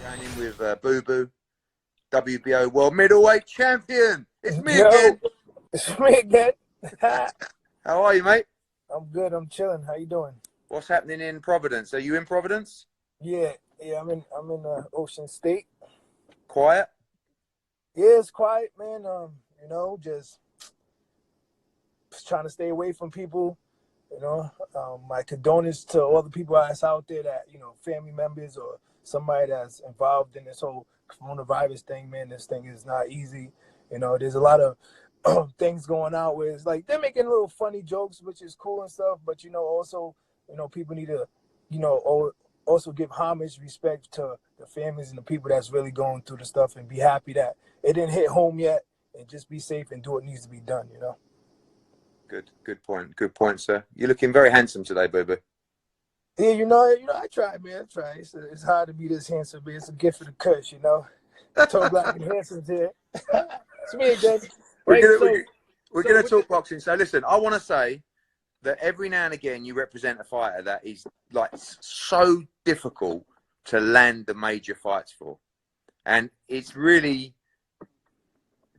Going in with Boo Boo, WBO World Middleweight Champion. It's me Yo, again. it's me again. How are you, mate? I'm good. I'm chilling. How you doing? What's happening in Providence? Are you in Providence? Yeah. I'm in Ocean State. Quiet? Yeah, it's quiet, man. Just trying to stay away from people. My condolences to all the people that's out there that, family members or somebody that's involved in this whole coronavirus thing, man. This thing is not easy. There's a lot of things going on where it's like they're making little funny jokes, which is cool and stuff. But, also, people need to, also give homage, respect to the families and the people that's really going through the stuff and be happy that it didn't hit home yet and just be safe and do what needs to be done, Good point. Good point, sir. You're looking very handsome today, Boo Boo. Yeah, I try, man. I try. It's hard to be this handsome, but it's a gift of the curse, Toe Black and Handsom's here. It's me again. We're gonna talk boxing. So listen, I want to say that every now and again you represent a fighter that is like so difficult to land the major fights for, and it's really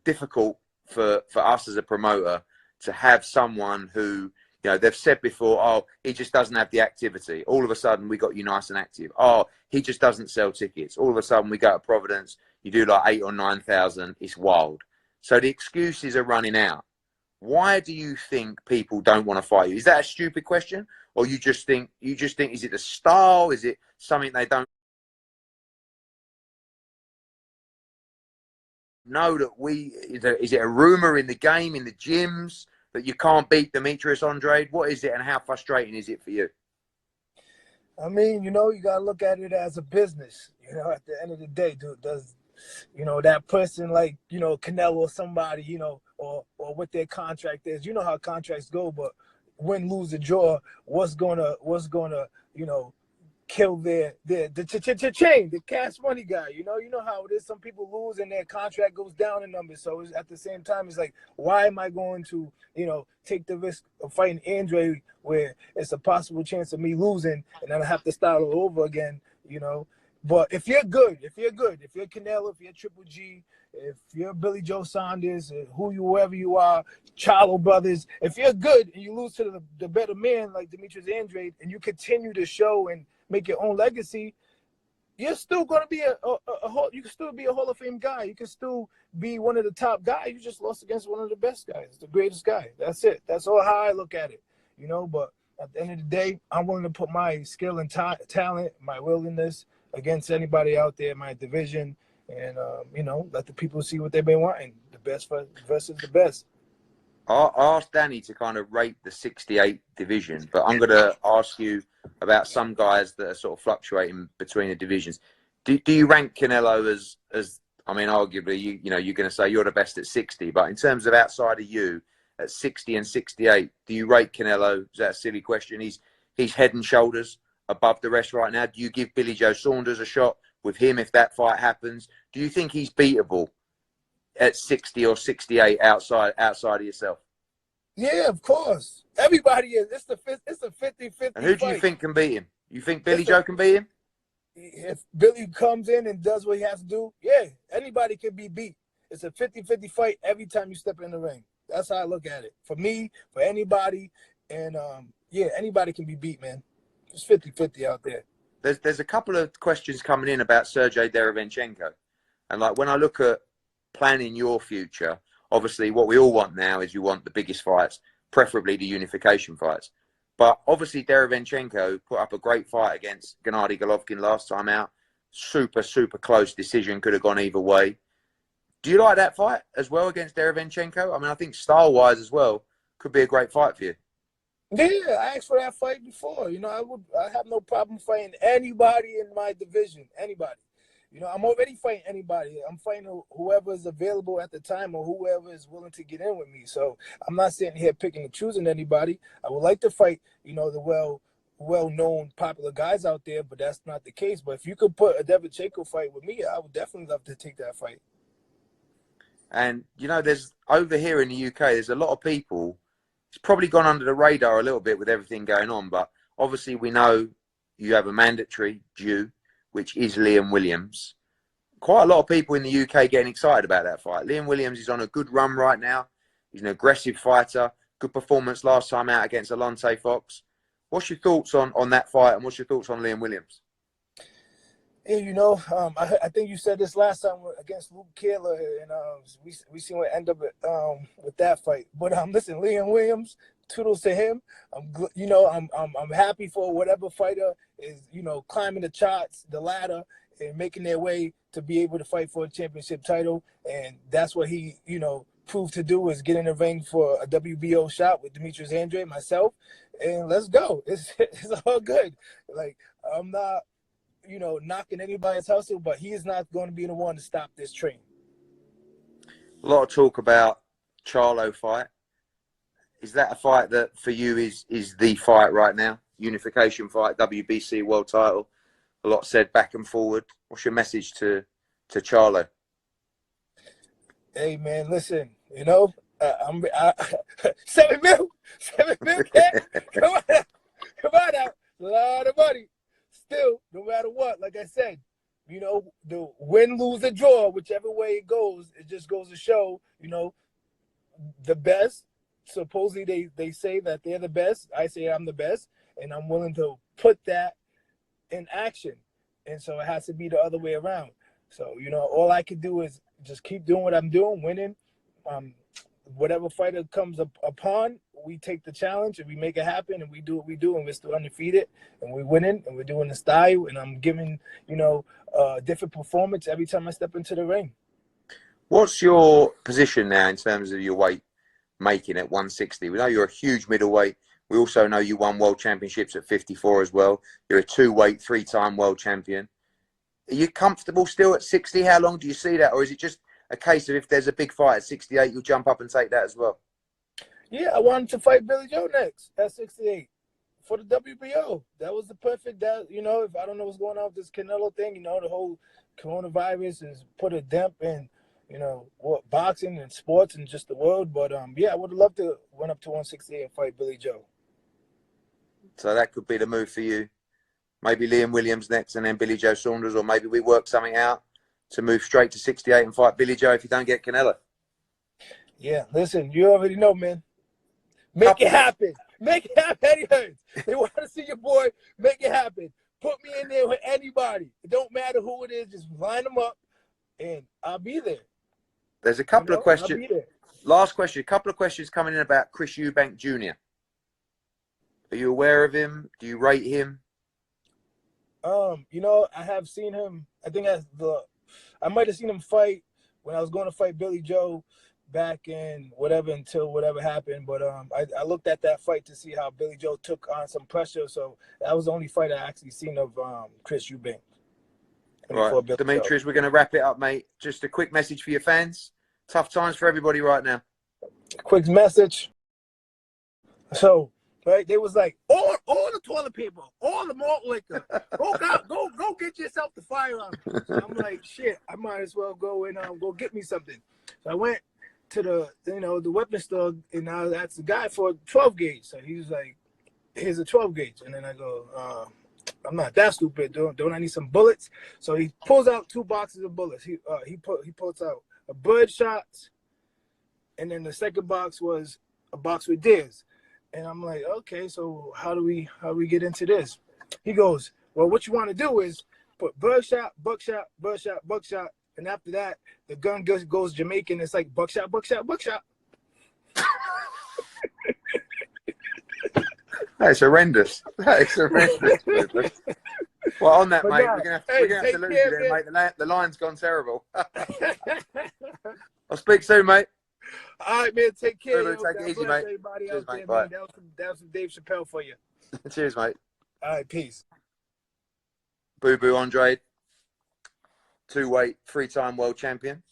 difficult for us as a promoter to have someone who, they've said before, oh, he just doesn't have the activity. All of a sudden, we got you nice and active. Oh, he just doesn't sell tickets. All of a sudden, we go to Providence, you do like 8,000 or 9,000. It's wild. So the excuses are running out. Why do you think people don't want to fight you? Is that a stupid question? Or you just think, is it the style? Is it something they don't know that is it a rumor in the game, in the gyms, that you can't beat Demetrius Andrade? What is it, and how frustrating is it for you? I mean, you got to look at it as a business. At the end of the day, does that person like, Canelo or somebody, or what their contract is. You know how contracts go, but win, lose, or draw, what's gonna, kill the chain, the cash money guy. You know how it is. Some people lose and their contract goes down in numbers. So at the same time, it's like, why am I going to, take the risk of fighting Andre where it's a possible chance of me losing and then I have to start all over again, But if you're good, if you're Canelo, if you're Triple G, if you're Billy Joe Saunders, whoever you are, Charlo brothers, if you're good and you lose to the better man like Demetrius Andrade and you continue to show and make your own legacy, you're still going to be you can still be a Hall of Fame guy. You can still be one of the top guys. You just lost against one of the best guys, the greatest guy. That's it. That's all how I look at it, But at the end of the day, I'm willing to put my skill and talent, my willingness against anybody out there in my division, and let the people see what they've been wanting. The best versus the best. I asked Danny to kind of rate the 68 division, but I'm going to ask you about some guys that are sort of fluctuating between the divisions. Do you rank Canelo as I mean, arguably, you're going to say you're the best at 60, but in terms of outside of you, at 60 and 68, do you rate Canelo? Is that a silly question? He's head and shoulders above the rest right now. Do you give Billy Joe Saunders a shot with him if that fight happens? Do you think he's beatable at 60 or 68 outside of yourself? Yeah, of course. Everybody is. It's a 50-50 And who do you think can beat him? You think Billy Joe can beat him? If Billy comes in and does what he has to do, yeah, anybody can be beat. It's a 50-50 fight every time you step in the ring. That's how I look at it. For me, for anybody, and anybody can be beat, man. It's 50-50 out there. There's a couple of questions coming in about Sergey Derevenchenko. And like when I look at planning your future, obviously what we all want now is you want the biggest fights, preferably the unification fights. But obviously Derevenchenko put up a great fight against Gennady Golovkin last time out. Super, super close decision. Could have gone either way. Do you like that fight as well against Derevenchenko? I mean, I think style-wise as well, could be a great fight for you. Yeah, I asked for that fight before. I have no problem fighting anybody in my division. Anybody. I'm already fighting anybody. I'm fighting whoever is available at the time or whoever is willing to get in with me. So I'm not sitting here picking and choosing anybody. I would like to fight, the well-known, popular guys out there, but that's not the case. But if you could put a Derevenchenko fight with me, I would definitely love to take that fight. And, there's over here in the UK, there's a lot of people. It's probably gone under the radar a little bit with everything going on, but obviously we know you have a mandatory due, which is Liam Williams. quite a lot of people in the UK getting excited about that fight. Liam Williams is on a good run right now. He's an aggressive fighter. Good performance last time out against Alonte Fox. What's your thoughts on that fight, and what's your thoughts on Liam Williams? Yeah, I think you said this last time against Luke Keeler, and we seen what ended up with that fight. But listen, Liam Williams, toodles to him. I'm happy for whatever fighter is climbing the charts, the ladder, and making their way to be able to fight for a championship title. And that's what he proved to do, is get in the ring for a WBO shot with Demetrius Andrade, myself, and let's go. It's all good. Like, I'm not knocking anybody's hustle, but he is not going to be the one to stop this train. A lot of talk about Charlo fight. Is that a fight that for you is the fight right now? Unification fight, WBC world title. A lot said back and forward. What's your message to Charlo? Hey man, listen, I'm 7 mil, kid. Come on out, a lot of money. Still, no matter what, like I said, the win, lose, or draw, whichever way it goes, it just goes to show, the best. Supposedly they say that they're the best. I say I'm the best, and I'm willing to put that in action. And so it has to be the other way around. So, all I can do is just keep doing what I'm doing, winning. Whatever fighter comes upon, we take the challenge and we make it happen, and we do what we do, and we're still undefeated, and we're winning, and we're doing the style, and I'm giving, a different performance every time I step into the ring. What's your position now in terms of your weight making at 160? We know you're a huge middleweight. We also know you won world championships at 54 as well. You're a two-weight, three-time world champion. Are you comfortable still at 60? How long do you see that? Or is it just a case of if there's a big fight at 68, you'll jump up and take that as well? Yeah, I wanted to fight Billy Joe next at 68 for the WBO. That was the perfect, if I don't know what's going on with this Canelo thing, the whole coronavirus has put a dent in, what boxing and sports and just the world. But, yeah, I would have loved to went up to 168 and fight Billy Joe. So that could be the move for you. Maybe Liam Williams next and then Billy Joe Saunders, or maybe we work something out to move straight to 68 and fight Billy Joe if you don't get Canelo. Yeah, listen, you already know, man. Make it happen. Make it happen, Eddie Hearn. They want to see your boy. Make it happen. Put me in there with anybody. It don't matter who it is. Just line them up, and I'll be there. There's a couple of questions. Last question. A couple of questions coming in about Chris Eubank Jr. Are you aware of him? Do you rate him? I have seen him. I think I might have seen him fight when I was going to fight Billy Joe back in until whatever happened. But I looked at that fight to see how Billy Joe took on some pressure. So that was the only fight I actually seen of Chris Eubank. Right, Demetrius, we're going to wrap it up, mate. Just a quick message for your fans. Tough times for everybody right now. Quick message. So, right, they was like, all the toilet paper, all the malt liquor, go get yourself the firearm. So I'm like, shit, I might as well go and go get me something. So I went to the weapon store, and I asked the guy for a 12 gauge. So he was like, here's a 12 gauge. And then I go, I'm not that stupid. Don't I need some bullets? So he pulls out 2 boxes of bullets. He pulls out a bird shot, and then the second box was a box with dares. And I'm like, okay, so how do we get into this? He goes, well, what you want to do is put birdshot, buckshot, birdshot, buckshot, and after that, the gun goes Jamaican. It's like buckshot, buckshot, buckshot. That's horrendous. That is horrendous. Well, on that, mate, we're going to have to lose you there, mate. The line's gone terrible. I'll speak soon, mate. All right, man. Take care. Take it easy, mate. Cheers, mate. Bye. That was some Dave Chappelle for you. Cheers, mate. All right, peace. Boo Andrade, 2-weight, 3-time world champion.